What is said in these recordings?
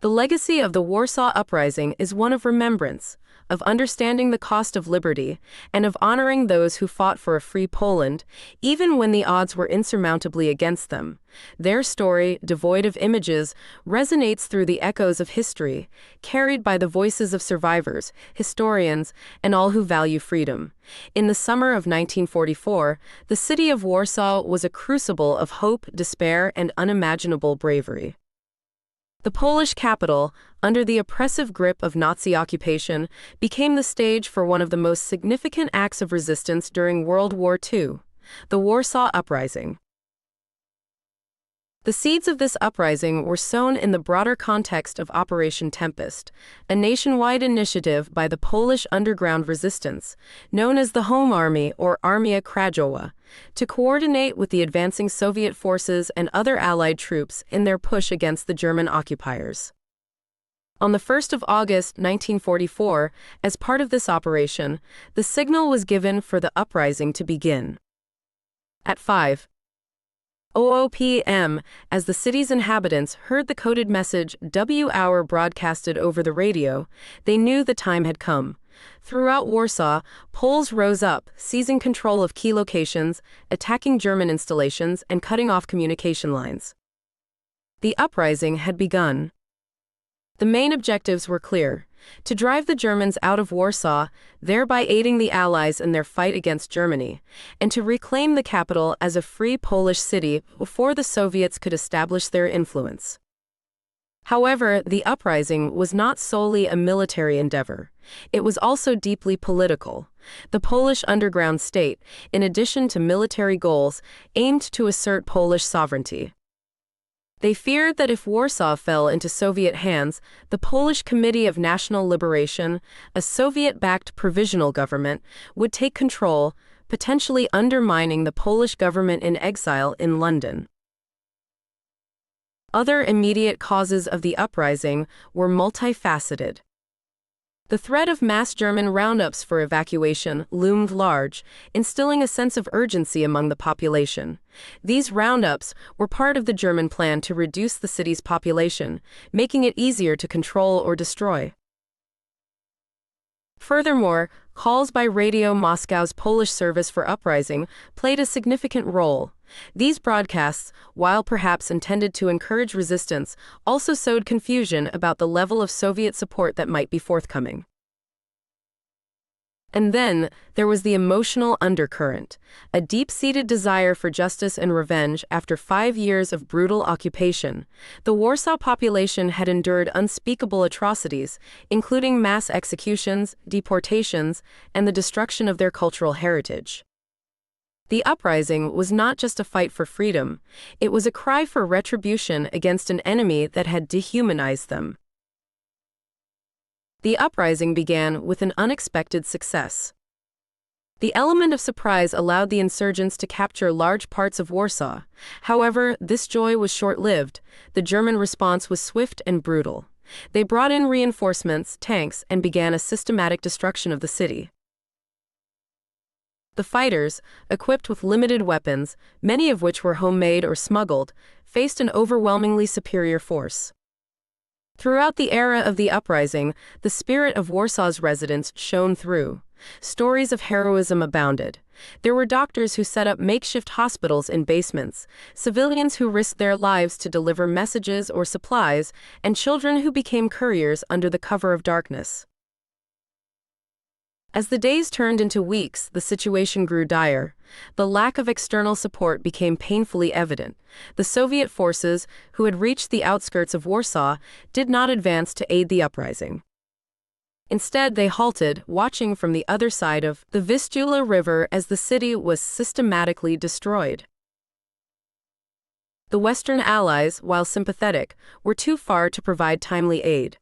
The legacy of the Warsaw Uprising is one of remembrance, of understanding the cost of liberty, and of honoring those who fought for a free Poland, even when the odds were insurmountably against them. Their story, devoid of images, resonates through the echoes of history, carried by the voices of survivors, historians, and all who value freedom. In the summer of 1944, the city of Warsaw was a crucible of hope, despair, and unimaginable bravery. The Polish capital, under the oppressive grip of Nazi occupation, became the stage for one of the most significant acts of resistance during World War II, the Warsaw Uprising. The seeds of this uprising were sown in the broader context of Operation Tempest, a nationwide initiative by the Polish underground resistance, known as the Home Army or Armia Krajowa, to coordinate with the advancing Soviet forces and other Allied troops in their push against the German occupiers. On the 1st of August 1944, as part of this operation, the signal was given for the uprising to begin. At 5:00 p.m., as the city's inhabitants heard the coded message W-hour broadcasted over the radio, they knew the time had come. Throughout Warsaw, Poles rose up, seizing control of key locations, attacking German installations, and cutting off communication lines. The uprising had begun. The main objectives were clear: to drive the Germans out of Warsaw, thereby aiding the Allies in their fight against Germany, and to reclaim the capital as a free Polish city before the Soviets could establish their influence. However, the uprising was not solely a military endeavor. It was also deeply political. The Polish underground state, in addition to military goals, aimed to assert Polish sovereignty. They feared that if Warsaw fell into Soviet hands, the Polish Committee of National Liberation, a Soviet-backed provisional government, would take control, potentially undermining the Polish government in exile in London. Other immediate causes of the uprising were multifaceted. The threat of mass German roundups for evacuation loomed large, instilling a sense of urgency among the population. These roundups were part of the German plan to reduce the city's population, making it easier to control or destroy. Furthermore, calls by Radio Moscow's Polish Service for Uprising played a significant role. These broadcasts, while perhaps intended to encourage resistance, also sowed confusion about the level of Soviet support that might be forthcoming. And then, there was the emotional undercurrent, a deep-seated desire for justice and revenge after 5 years of brutal occupation. The Warsaw population had endured unspeakable atrocities, including mass executions, deportations, and the destruction of their cultural heritage. The uprising was not just a fight for freedom, it was a cry for retribution against an enemy that had dehumanized them. The uprising began with an unexpected success. The element of surprise allowed the insurgents to capture large parts of Warsaw. However, this joy was short-lived. The German response was swift and brutal. They brought in reinforcements, tanks, and began a systematic destruction of the city. The fighters, equipped with limited weapons, many of which were homemade or smuggled, faced an overwhelmingly superior force. Throughout the era of the uprising, the spirit of Warsaw's residents shone through. Stories of heroism abounded. There were doctors who set up makeshift hospitals in basements, civilians who risked their lives to deliver messages or supplies, and children who became couriers under the cover of darkness. As the days turned into weeks, the situation grew dire. The lack of external support became painfully evident. The Soviet forces, who had reached the outskirts of Warsaw, did not advance to aid the uprising. Instead, they halted, watching from the other side of the Vistula River as the city was systematically destroyed. The Western Allies, while sympathetic, were too far to provide timely aid.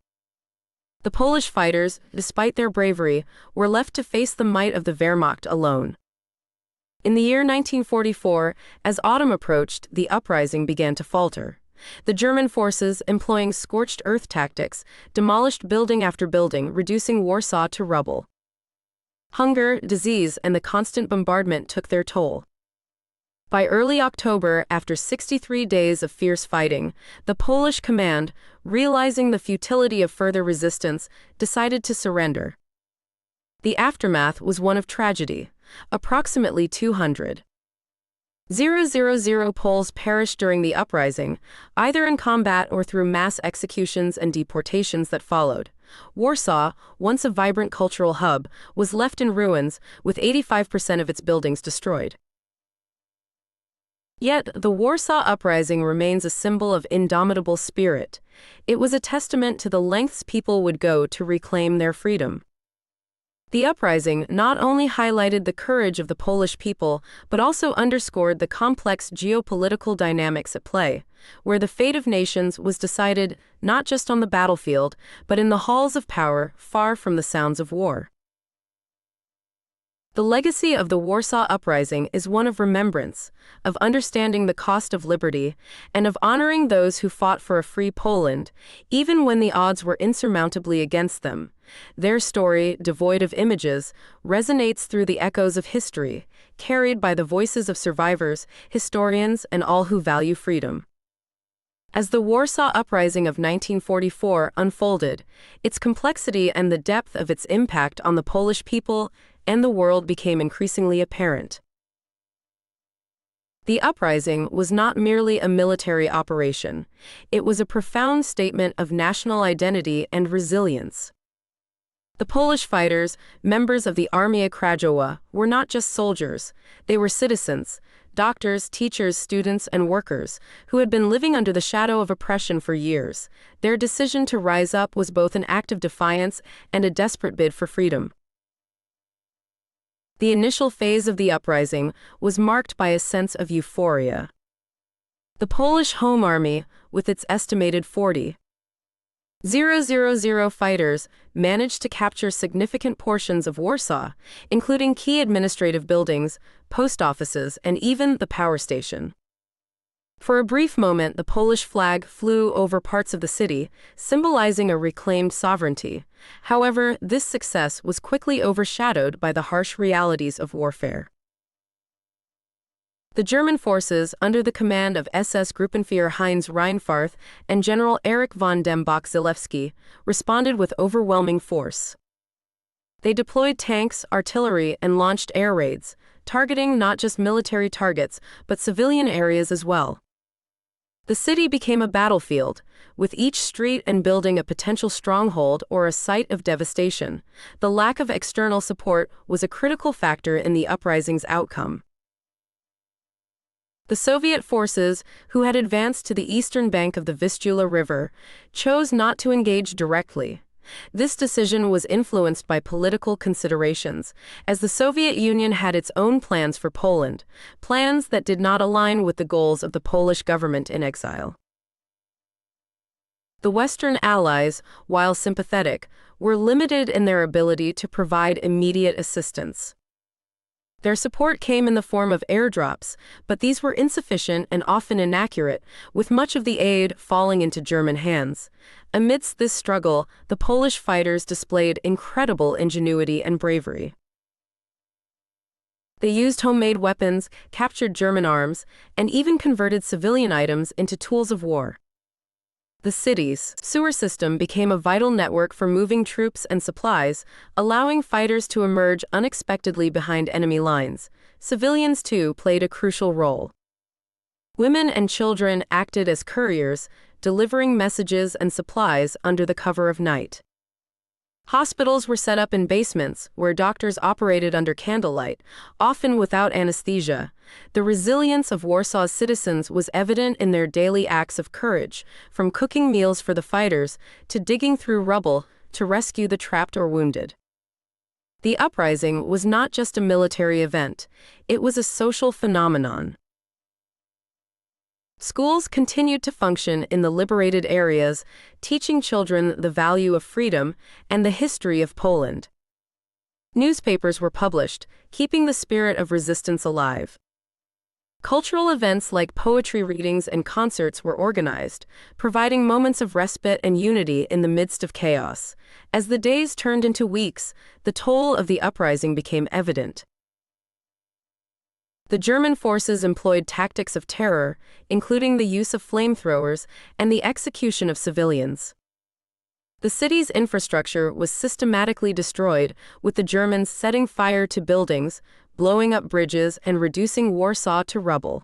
The Polish fighters, despite their bravery, were left to face the might of the Wehrmacht alone. In the year 1944, as autumn approached, the uprising began to falter. The German forces, employing scorched earth tactics, demolished building after building, reducing Warsaw to rubble. Hunger, disease, and the constant bombardment took their toll. By early October, after 63 days of fierce fighting, the Polish command, realizing the futility of further resistance, decided to surrender. The aftermath was one of tragedy. Approximately 200,000 Poles perished during the uprising, either in combat or through mass executions and deportations that followed. Warsaw, once a vibrant cultural hub, was left in ruins, with 85% of its buildings destroyed. Yet, the Warsaw Uprising remains a symbol of indomitable spirit. It was a testament to the lengths people would go to reclaim their freedom. The uprising not only highlighted the courage of the Polish people, but also underscored the complex geopolitical dynamics at play, where the fate of nations was decided not just on the battlefield, but in the halls of power, far from the sounds of war. The legacy of the Warsaw Uprising is one of remembrance, of understanding the cost of liberty, and of honoring those who fought for a free Poland, even when the odds were insurmountably against them. Their story, devoid of images, resonates through the echoes of history, carried by the voices of survivors, historians, and all who value freedom. As the Warsaw Uprising of 1944 unfolded, its complexity and the depth of its impact on the Polish people and the world became increasingly apparent. The uprising was not merely a military operation. It was a profound statement of national identity and resilience. The Polish fighters, members of the Armia Krajowa, were not just soldiers. They were citizens, doctors, teachers, students, and workers, who had been living under the shadow of oppression for years. Their decision to rise up was both an act of defiance and a desperate bid for freedom. The initial phase of the uprising was marked by a sense of euphoria. The Polish Home Army, with its estimated 40,000 fighters, managed to capture significant portions of Warsaw, including key administrative buildings, post offices, and even the power station. For a brief moment, the Polish flag flew over parts of the city, symbolizing a reclaimed sovereignty. However, this success was quickly overshadowed by the harsh realities of warfare. The German forces, under the command of SS Gruppenführer Heinz Reinfarth and General Erich von dem Bach-Zelewski, responded with overwhelming force. They deployed tanks, artillery, and launched air raids, targeting not just military targets, but civilian areas as well. The city became a battlefield, with each street and building a potential stronghold or a site of devastation. The lack of external support was a critical factor in the uprising's outcome. The Soviet forces, who had advanced to the eastern bank of the Vistula River, chose not to engage directly. This decision was influenced by political considerations, as the Soviet Union had its own plans for Poland, plans that did not align with the goals of the Polish government in exile. The Western Allies, while sympathetic, were limited in their ability to provide immediate assistance. Their support came in the form of airdrops, but these were insufficient and often inaccurate, with much of the aid falling into German hands. Amidst this struggle, the Polish fighters displayed incredible ingenuity and bravery. They used homemade weapons, captured German arms, and even converted civilian items into tools of war. The city's sewer system became a vital network for moving troops and supplies, allowing fighters to emerge unexpectedly behind enemy lines. Civilians, too, played a crucial role. Women and children acted as couriers, delivering messages and supplies under the cover of night. Hospitals were set up in basements, where doctors operated under candlelight, often without anesthesia. The resilience of Warsaw's citizens was evident in their daily acts of courage, from cooking meals for the fighters, to digging through rubble, to rescue the trapped or wounded. The uprising was not just a military event, it was a social phenomenon. Schools continued to function in the liberated areas, teaching children the value of freedom and the history of Poland. Newspapers were published, keeping the spirit of resistance alive. Cultural events like poetry readings and concerts were organized, providing moments of respite and unity in the midst of chaos. As the days turned into weeks, the toll of the uprising became evident. The German forces employed tactics of terror, including the use of flamethrowers and the execution of civilians. The city's infrastructure was systematically destroyed, with the Germans setting fire to buildings, blowing up bridges, and reducing Warsaw to rubble.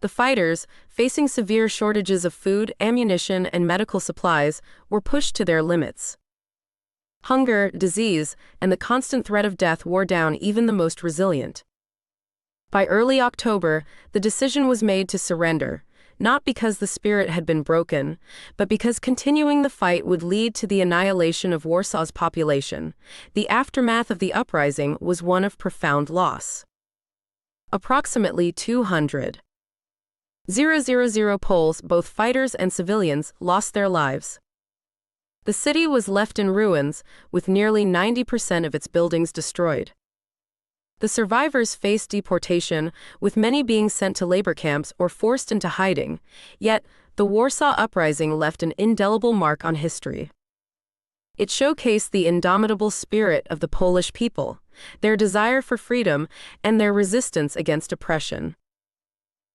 The fighters, facing severe shortages of food, ammunition, and medical supplies, were pushed to their limits. Hunger, disease, and the constant threat of death wore down even the most resilient. By early October, the decision was made to surrender, not because the spirit had been broken, but because continuing the fight would lead to the annihilation of Warsaw's population. The aftermath of the uprising was one of profound loss. Approximately 200,000 Poles, both fighters and civilians, lost their lives. The city was left in ruins, with nearly 90% of its buildings destroyed. The survivors faced deportation, with many being sent to labor camps or forced into hiding, yet the Warsaw Uprising left an indelible mark on history. It showcased the indomitable spirit of the Polish people, their desire for freedom, and their resistance against oppression.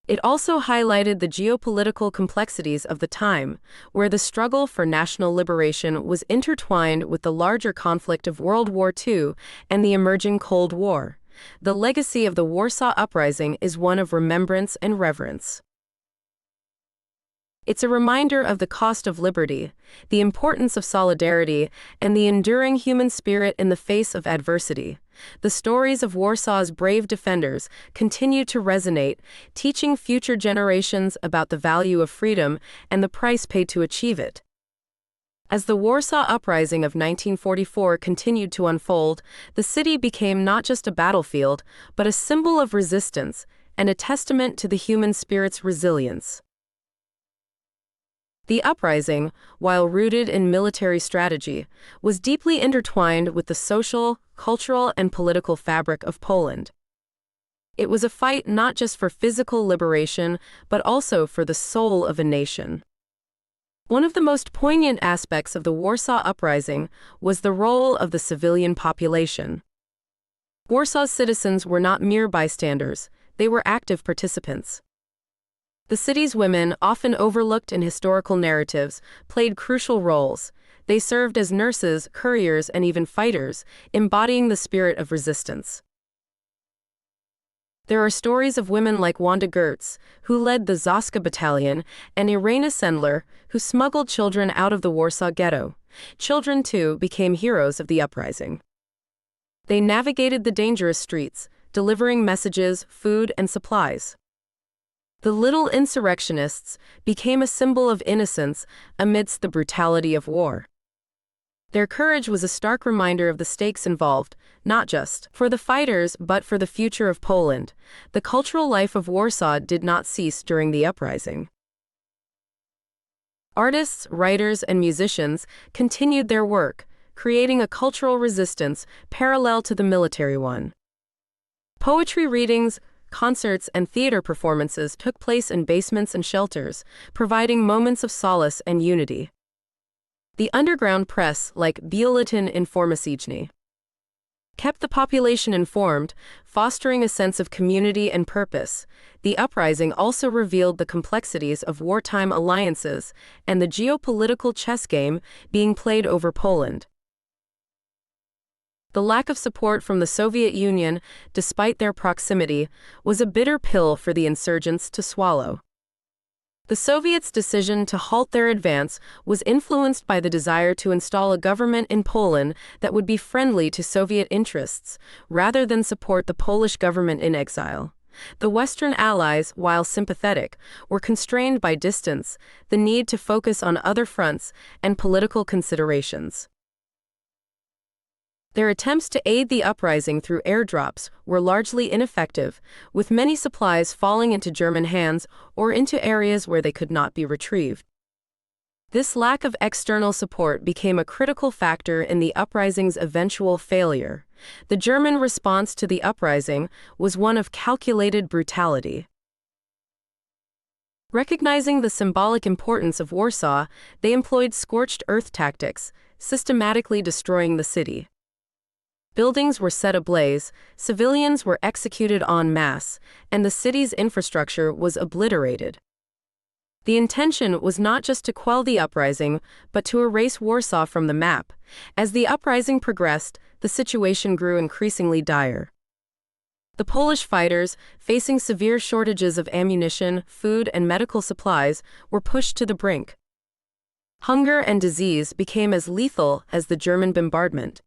It also highlighted the geopolitical complexities of the time, where the struggle for national liberation was intertwined with the larger conflict of World War II and the emerging Cold War. The legacy of the Warsaw Uprising is one of remembrance and reverence. It's a reminder of the cost of liberty, the importance of solidarity, and the enduring human spirit in the face of adversity. The stories of Warsaw's brave defenders continue to resonate, teaching future generations about the value of freedom and the price paid to achieve it. As the Warsaw Uprising of 1944 continued to unfold, the city became not just a battlefield, but a symbol of resistance and a testament to the human spirit's resilience. The uprising, while rooted in military strategy, was deeply intertwined with the social, cultural, and political fabric of Poland. It was a fight not just for physical liberation, but also for the soul of a nation. One of the most poignant aspects of the Warsaw Uprising was the role of the civilian population. Warsaw's citizens were not mere bystanders, they were active participants. The city's women, often overlooked in historical narratives, played crucial roles. They served as nurses, couriers, and even fighters, embodying the spirit of resistance. There are stories of women like Wanda Gertz, who led the Zoska Battalion, and Irena Sendler, who smuggled children out of the Warsaw Ghetto. Children, too, became heroes of the uprising. They navigated the dangerous streets, delivering messages, food, and supplies. The little insurrectionists became a symbol of innocence amidst the brutality of war. Their courage was a stark reminder of the stakes involved, not just for the fighters but for the future of Poland. The cultural life of Warsaw did not cease during the uprising. Artists, writers, and musicians continued their work, creating a cultural resistance parallel to the military one. Poetry readings, concerts, and theater performances took place in basements and shelters, providing moments of solace and unity. The underground press, like Bulletin Informacyjny, kept the population informed, fostering a sense of community and purpose. The uprising also revealed the complexities of wartime alliances and the geopolitical chess game being played over Poland. The lack of support from the Soviet Union, despite their proximity, was a bitter pill for the insurgents to swallow. The Soviets' decision to halt their advance was influenced by the desire to install a government in Poland that would be friendly to Soviet interests, rather than support the Polish government in exile. The Western Allies, while sympathetic, were constrained by distance, the need to focus on other fronts, and political considerations. Their attempts to aid the uprising through airdrops were largely ineffective, with many supplies falling into German hands or into areas where they could not be retrieved. This lack of external support became a critical factor in the uprising's eventual failure. The German response to the uprising was one of calculated brutality. Recognizing the symbolic importance of Warsaw, they employed scorched earth tactics, systematically destroying the city. Buildings were set ablaze, civilians were executed en masse, and the city's infrastructure was obliterated. The intention was not just to quell the uprising, but to erase Warsaw from the map. As the uprising progressed, the situation grew increasingly dire. The Polish fighters, facing severe shortages of ammunition, food, and medical supplies, were pushed to the brink. Hunger and disease became as lethal as the German bombardment.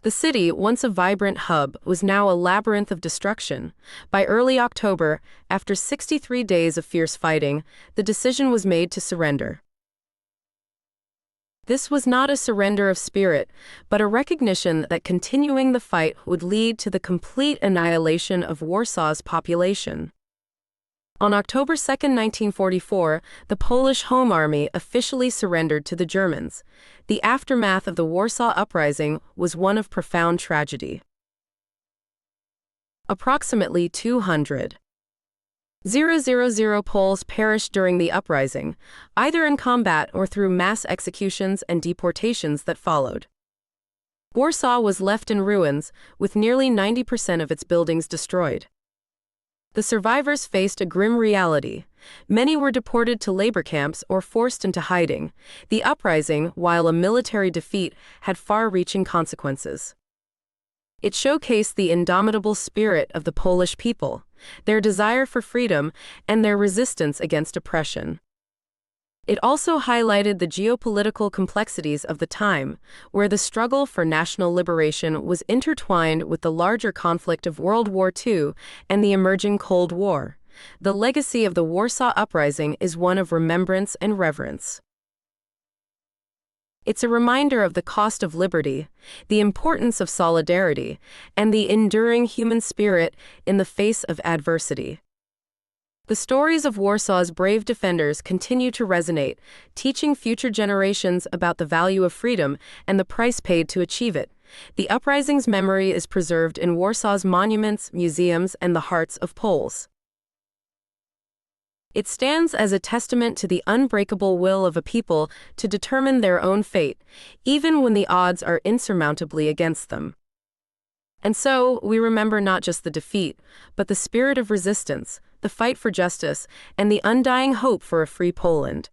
The city, once a vibrant hub, was now a labyrinth of destruction. By early October, after 63 days of fierce fighting, the decision was made to surrender. This was not a surrender of spirit, but a recognition that continuing the fight would lead to the complete annihilation of Warsaw's population. On October 2, 1944, the Polish Home Army officially surrendered to the Germans. The aftermath of the Warsaw Uprising was one of profound tragedy. Approximately 200,000 Poles perished during the uprising, either in combat or through mass executions and deportations that followed. Warsaw was left in ruins, with nearly 90% of its buildings destroyed. The survivors faced a grim reality. Many were deported to labor camps or forced into hiding. The uprising, while a military defeat, had far-reaching consequences. It showcased the indomitable spirit of the Polish people, their desire for freedom, and their resistance against oppression. It also highlighted the geopolitical complexities of the time, where the struggle for national liberation was intertwined with the larger conflict of World War II and the emerging Cold War. The legacy of the Warsaw Uprising is one of remembrance and reverence. It's a reminder of the cost of liberty, the importance of solidarity, and the enduring human spirit in the face of adversity. The stories of Warsaw's brave defenders continue to resonate, teaching future generations about the value of freedom and the price paid to achieve it. The uprising's memory is preserved in Warsaw's monuments, museums, and the hearts of Poles. It stands as a testament to the unbreakable will of a people to determine their own fate, even when the odds are insurmountably against them. And so, we remember not just the defeat, but the spirit of resistance, the fight for justice, and the undying hope for a free Poland.